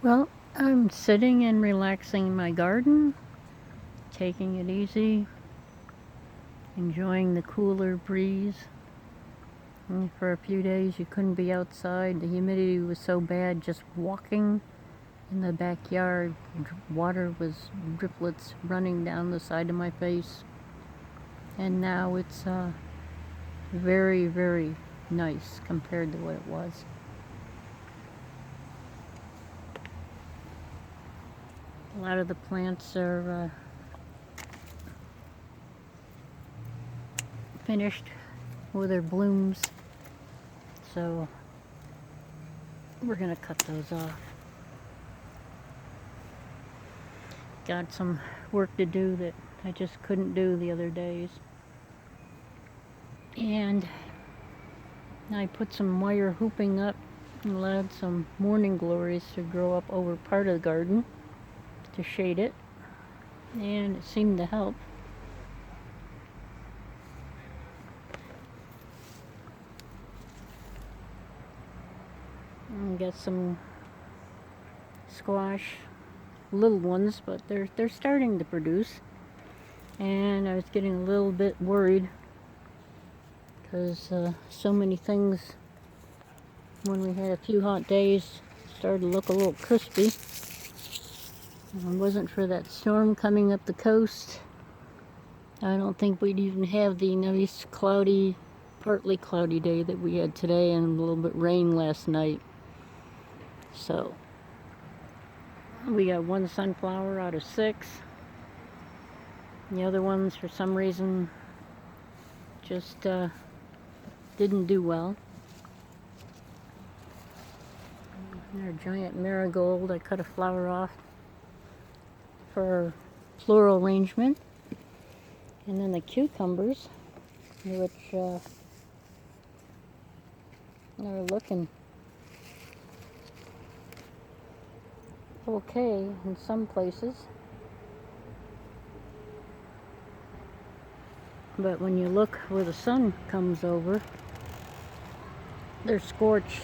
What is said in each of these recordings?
Well, I'm sitting and relaxing in my garden, taking it easy, enjoying the cooler breeze. And for a few days, you couldn't be outside. The humidity was so bad, just walking in the backyard, water was driplets running down the side of my face. And now it's very, very nice compared to what it was. A lot of the plants are finished with their blooms, so we're gonna cut those off. Got some work to do that I just couldn't do the other days. And I put some wire hooping up and allowed some morning glories to grow up over part of the garden to shade it, and it seemed to help. And got some squash, little ones, but they're starting to produce. And I was getting a little bit worried because so many things, when we had a few hot days, started to look a little crispy. If it wasn't for that storm coming up the coast, I don't think we'd even have the nice cloudy, partly cloudy day that we had today, and a little bit rain last night. So we got one sunflower out of 6. The other ones, for some reason, just didn't do well. Our giant marigold, I cut a flower off for floral arrangement. And then the cucumbers, which are looking okay in some places. But when you look where the sun comes over, they're scorched.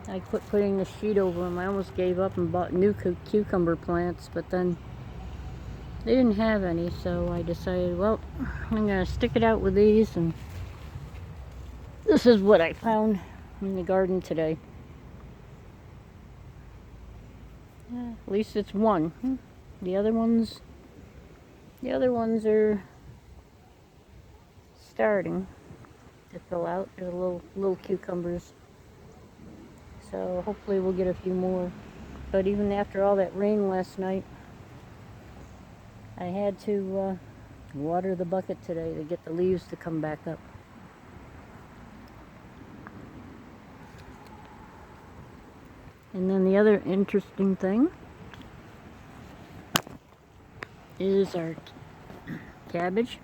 I quit putting the sheet over them. I almost gave up and bought new cucumber plants, but then they didn't have any, so I decided, well, I'm gonna stick it out with these, and this is what I found in the garden today. At least it's one. The other ones are starting to fill out. They're little cucumbers. So hopefully we'll get a few more. But even after all that rain last night, I had to water the bucket today to get the leaves to come back up. And then the other interesting thing is our cabbage.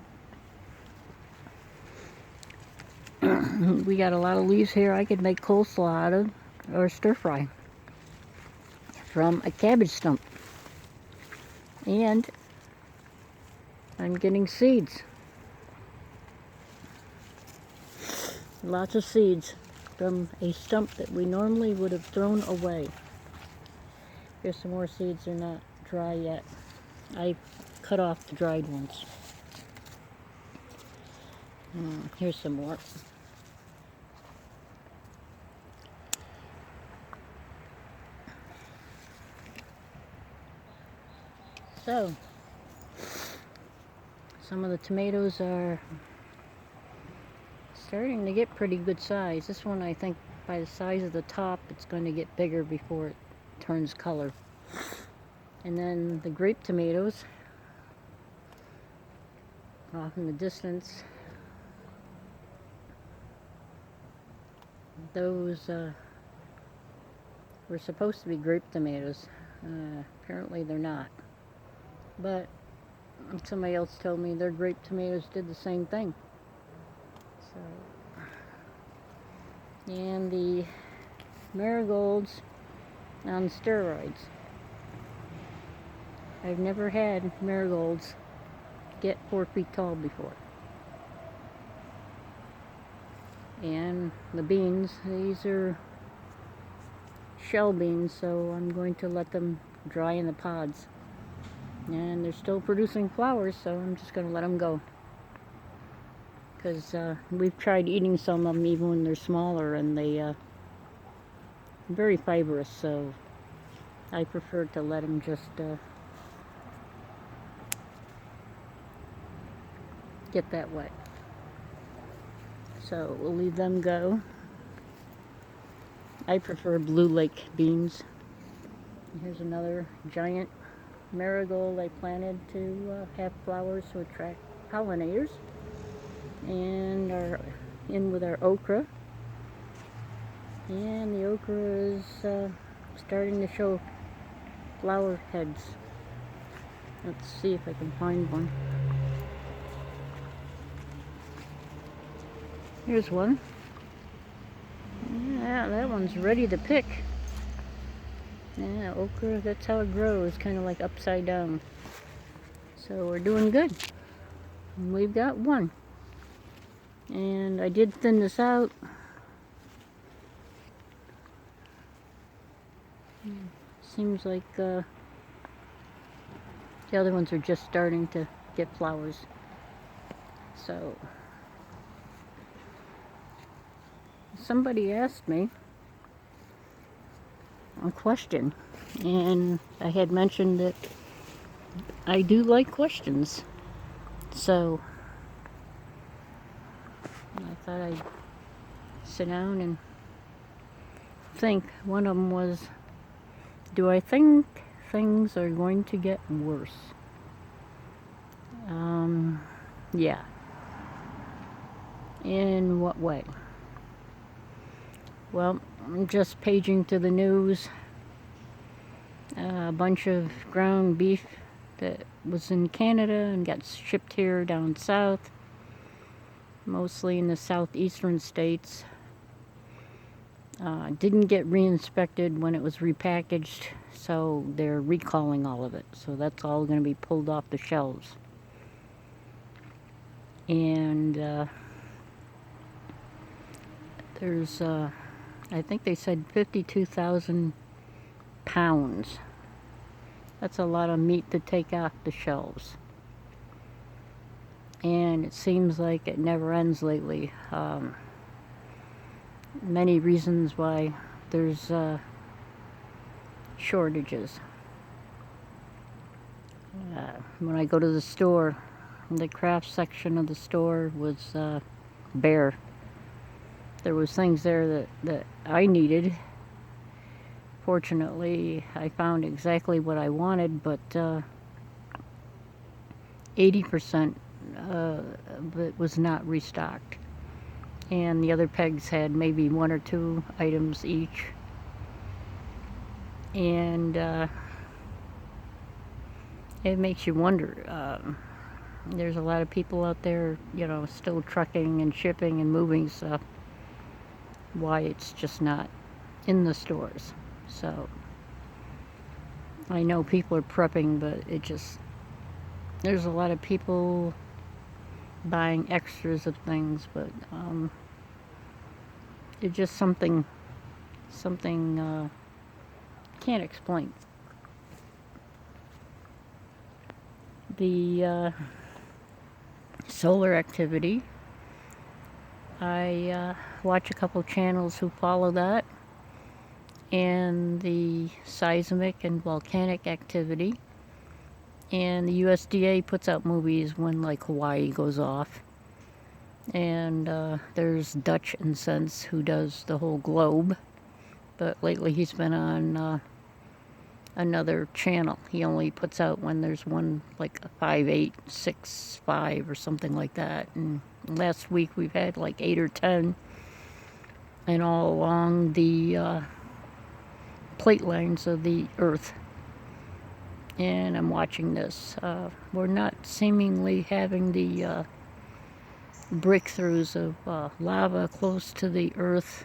We got a lot of leaves here I could make coleslaw out of, or stir fry, from a cabbage stump. And I'm getting seeds. Lots of seeds from a stump that we normally would have thrown away. Here's some more seeds. They're not dry yet. I cut off the dried ones. Here's some more. So, some of the tomatoes are starting to get pretty good size. This one, I think, by the size of the top, it's going to get bigger before it turns color. And then the grape tomatoes, off in the distance, those were supposed to be grape tomatoes. Apparently they're not. But somebody else told me their grape tomatoes did the same thing. So, and the marigolds on steroids. I've never had marigolds get 4 feet tall before. And the beans, these are shell beans, so I'm going to let them dry in the pods. And they're still producing flowers, so I'm just going to let them go. Because we've tried eating some of them even when they're smaller, and they very fibrous, so I prefer to let them just get that wet. So we'll leave them go. I prefer Blue Lake beans. Here's another giant marigold I planted to have flowers to attract pollinators. And are in with our okra. And the okra is starting to show flower heads. Let's see if I can find one. Here's one. Yeah, that one's ready to pick. Yeah, okra, that's how it grows, kind of like upside down. So we're doing good. And we've got one. And I did thin this out. Seems like the other ones are just starting to get flowers. So somebody asked me a question, and I had mentioned that I do like questions. So I thought I'd sit down and think. One of them was, do I think things are going to get worse? Yeah. In what way? Well, I'm just paging to the news. A bunch of ground beef that was in Canada and got shipped here down south, mostly in the southeastern states. Didn't get re-inspected when it was repackaged, so they're recalling all of it. So that's all going to be pulled off the shelves. And there's, I think they said 52,000 pounds. That's a lot of meat to take off the shelves. And it seems like it never ends lately. Many reasons why there's shortages. When I go to the store, the craft section of the store was bare. There was things there that I needed. Fortunately, I found exactly what I wanted, but 80% of it was not restocked. And the other pegs had maybe one or two items each. And it makes you wonder. There's a lot of people out there, still trucking and shipping and moving stuff. Why it's just not in the stores. So I know people are prepping, but there's a lot of people buying extras of things, but it's just something can't explain. The solar activity, I watch a couple channels who follow that, and the seismic and volcanic activity. And the USDA puts out movies when like Hawaii goes off. And there's Dutch Incense who does the whole globe. But lately he's been on another channel. He only puts out when there's one like a 5865 or something like that. And last week we've had like 8 or 10. And all along the plate lines of the Earth. And I'm watching this. We're not seemingly having the breakthroughs of lava close to the Earth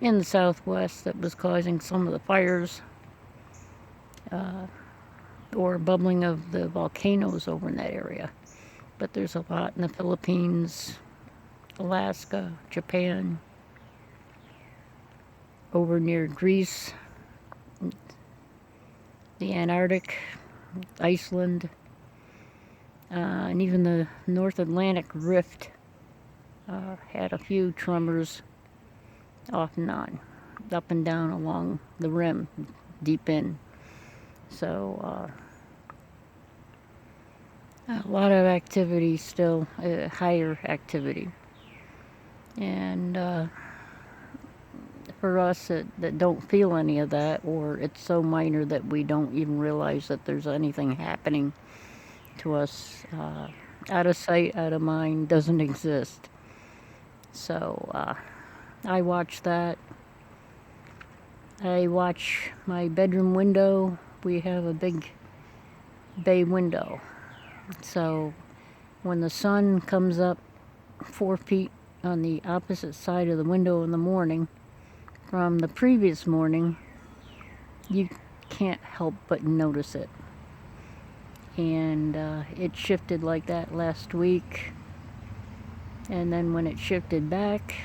in the southwest that was causing some of the fires, or bubbling of the volcanoes over in that area. But there's a lot in the Philippines, Alaska, Japan, over near Greece, the Antarctic, Iceland, and even the North Atlantic Rift had a few tremors off and on, up and down along the rim, deep in. So a lot of activity still, higher activity. And for us that don't feel any of that, or it's so minor that we don't even realize that there's anything happening to us, out of sight, out of mind, doesn't exist. So I watch that. I watch my bedroom window. We have a big bay window. So when the sun comes up 4 feet on the opposite side of the window in the morning from the previous morning, you can't help but notice it. And it shifted like that last week. And then when it shifted back,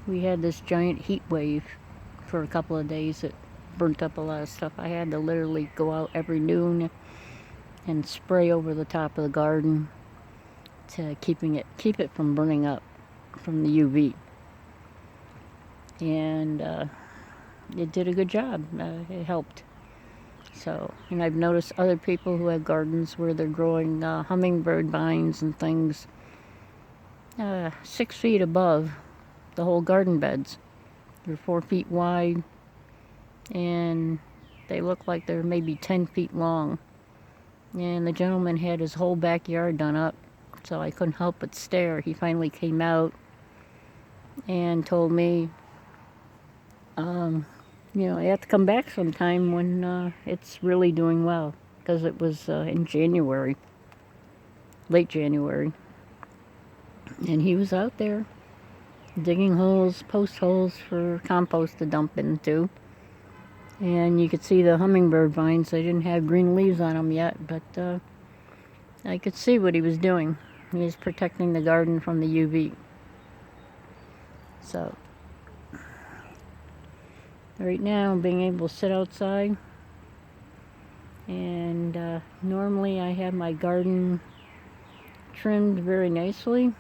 we had this giant heat wave for a couple of days. It burnt up a lot of stuff. I had to literally go out every noon and spray over the top of the garden to keep it from burning up from the UV. And it did a good job. It helped. So, and I've noticed other people who have gardens where they're growing hummingbird vines and things 6 feet above the whole garden beds. They're 4 feet wide, and they look like they're maybe 10 feet long. And the gentleman had his whole backyard done up, so I couldn't help but stare. He finally came out and told me, I have to come back sometime when it's really doing well, because it was in January, late January. And he was out there digging holes, post holes for compost to dump into. And you could see the hummingbird vines. They didn't have green leaves on them yet, but I could see what he was doing. He was protecting the garden from the UV. So, right now, being able to sit outside, and normally I have my garden trimmed very nicely,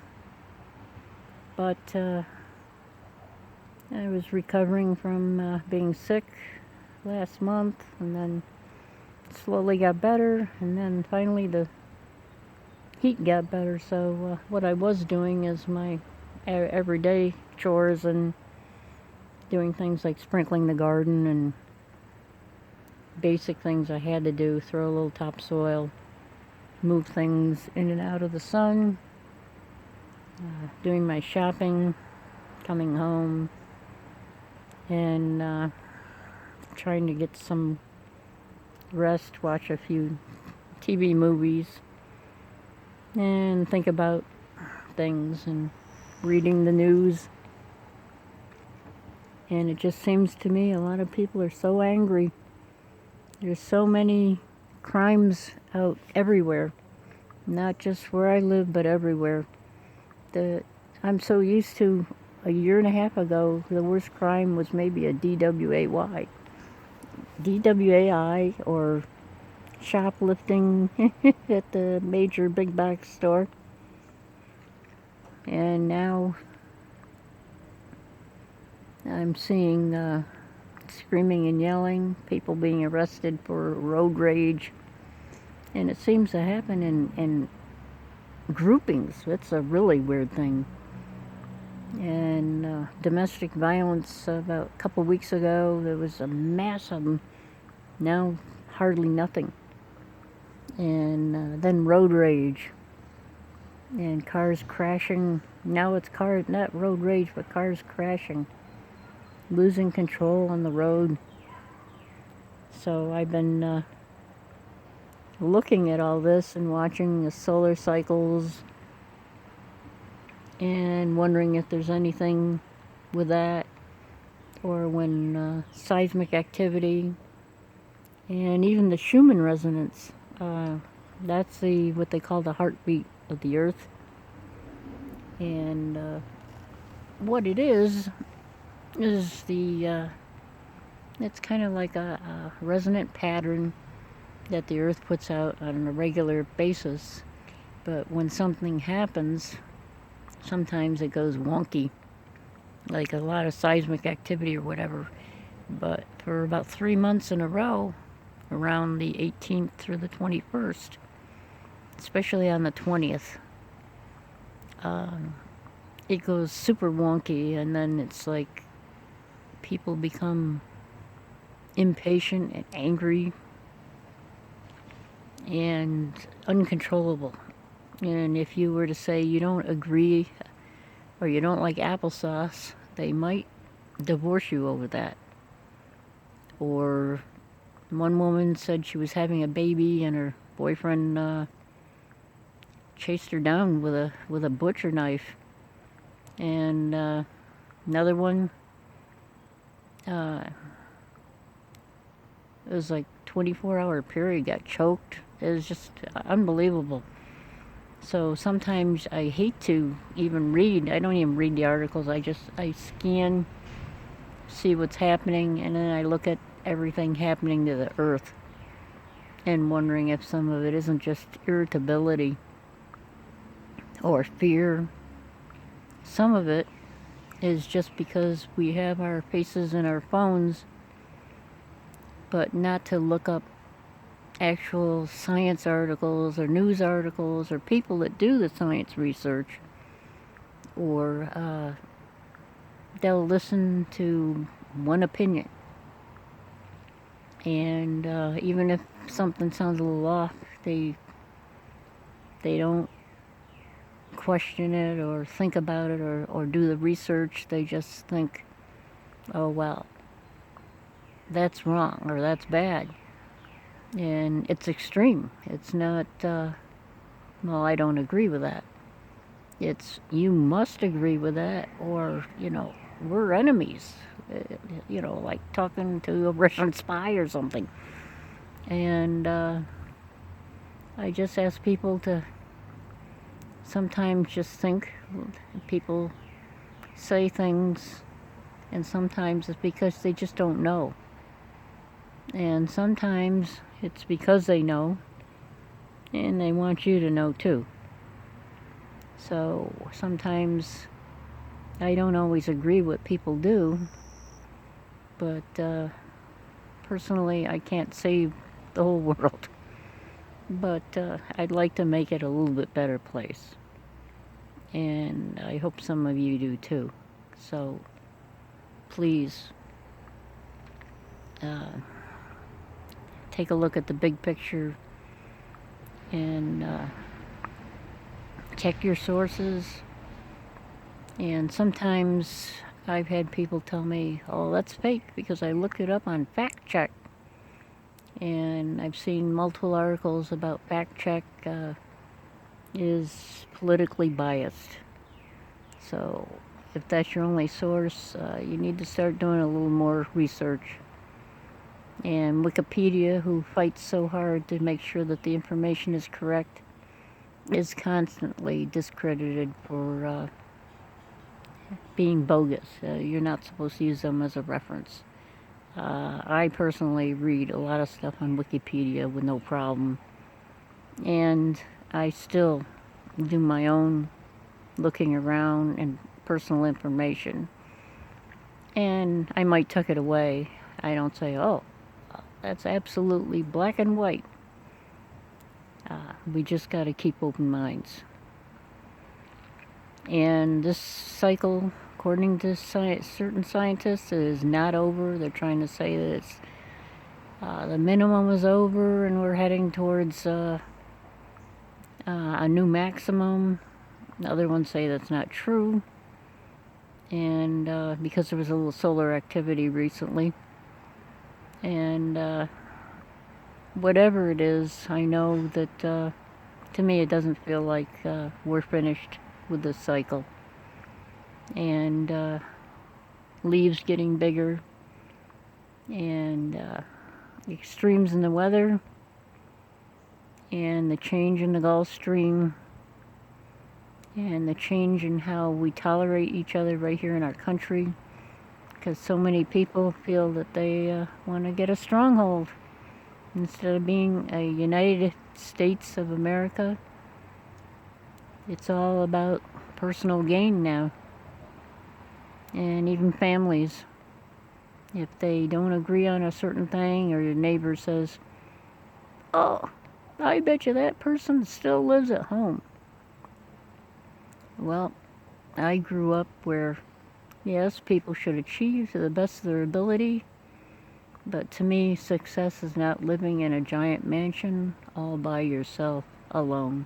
but I was recovering from being sick last month, and then slowly got better, and then finally the heat got better. So what I was doing is my everyday chores and doing things like sprinkling the garden and basic things I had to do, throw a little topsoil, move things in and out of the sun, doing my shopping, coming home, and trying to get some rest, watch a few TV movies, and think about things and reading the news. And it just seems to me a lot of people are so angry. There's so many crimes out everywhere, not just where I live, but everywhere. I'm so used to, a year and a half ago, the worst crime was maybe a DWAI, or shoplifting at the major big box store. And now I'm seeing screaming and yelling, people being arrested for road rage. And it seems to happen in groupings. It's a really weird thing. And domestic violence, about a couple weeks ago, there was a mass of them. Now, hardly nothing. And then road rage. And cars crashing. Now it's not road rage, but cars crashing. Losing control on the road. So I've been looking at all this and watching the solar cycles and wondering if there's anything with that, or when seismic activity, and even the Schumann resonance. That's what they call the heartbeat of the Earth. And what it is is it's kind of like a resonant pattern that the Earth puts out on a regular basis. But when something happens, sometimes it goes wonky, like a lot of seismic activity or whatever. But for about 3 months in a row, around the 18th through the 21st, especially on the 20th, it goes super wonky, and then it's like people become impatient and angry and uncontrollable. And if you were to say you don't agree or you don't like applesauce, they might divorce you over that. Or one woman said she was having a baby and her boyfriend chased her down with a butcher knife. And another one, it was like 24-hour period, got choked. It was just unbelievable. So sometimes I hate to even read. I don't even read the articles. I scan, see what's happening, and then I look at everything happening to the Earth and wondering if some of it isn't just irritability or fear. Some of it is just because we have our faces in our phones, but not to look up actual science articles or news articles or people that do the science research, or they'll listen to one opinion. And even if something sounds a little off, they don't question it or think about it or do the research. They just think, oh, well, that's wrong or that's bad. And it's extreme. It's not, well, I don't agree with that. It's, you must agree with that, or, we're enemies. Like talking to a Russian spy or something. And I just ask people to sometimes just think. People say things, and sometimes it's because they just don't know. And sometimes it's because they know, and they want you to know too. So sometimes I don't always agree with what people do, but personally I can't save the whole world. But I'd like to make it a little bit better place. And I hope some of you do too. So please take a look at the big picture and check your sources. And sometimes I've had people tell me, oh, that's fake, because I looked it up on Fact Check. And I've seen multiple articles about Fact Check is politically biased. So if that's your only source, you need to start doing a little more research. And Wikipedia, who fights so hard to make sure that the information is correct, is constantly discredited for being bogus. You're not supposed to use them as a reference. I personally read a lot of stuff on Wikipedia with no problem. And I still do my own looking around and personal information. And I might tuck it away. I don't say, oh, that's absolutely black and white. We just got to keep open minds. And this cycle, according to certain scientists, is not over. They're trying to say that it's the minimum is over and we're heading towards a new maximum. Other ones say that's not true. And because there was a little solar activity recently. And whatever it is, I know that to me it doesn't feel like we're finished with this cycle. And leaves getting bigger, and extremes in the weather, and the change in the Gulf Stream, and the change in how we tolerate each other right here in our country, because so many people feel that they want to get a stronghold instead of being a United States of America. It's all about personal gain now, and even families. If they don't agree on a certain thing, or your neighbor says, "Oh, I bet you that person still lives at home." Well, I grew up where, yes, people should achieve to the best of their ability, but to me, success is not living in a giant mansion all by yourself, alone.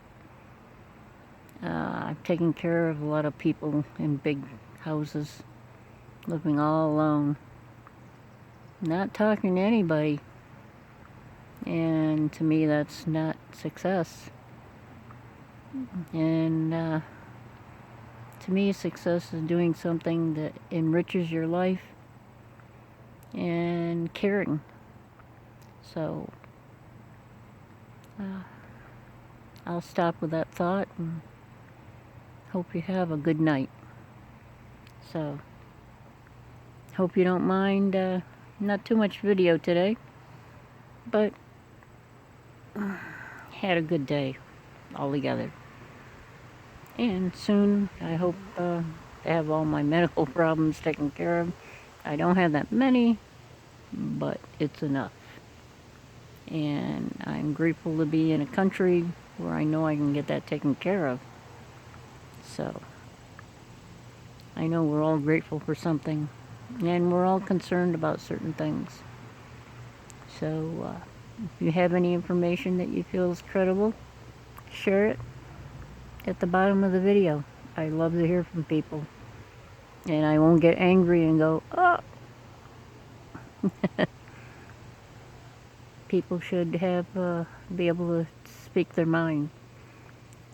I've taken care of a lot of people in big houses, living all alone, not talking to anybody, and to me, that's not success. And to me, success is doing something that enriches your life and caring. So I'll stop with that thought and hope you have a good night. So hope you don't mind not too much video today, but had a good day altogether. And soon I hope to have all my medical problems taken care of. I don't have that many, but it's enough. And I'm grateful to be in a country where I know I can get that taken care of. So I know we're all grateful for something, and we're all concerned about certain things. So if you have any information that you feel is credible, share it at the bottom of the video. I love to hear from people, and I won't get angry and go, "Oh." People should have be able to speak their mind.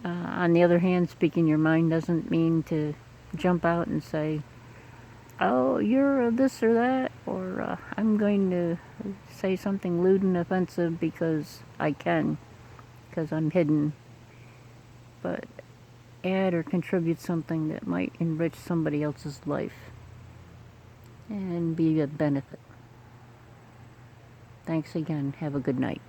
On the other hand, speaking your mind doesn't mean to jump out and say, "Oh, you're this or that," or "I'm going to say something lewd and offensive because I can, because I'm hidden." But add or contribute something that might enrich somebody else's life and be a benefit. Thanks again. Have a good night.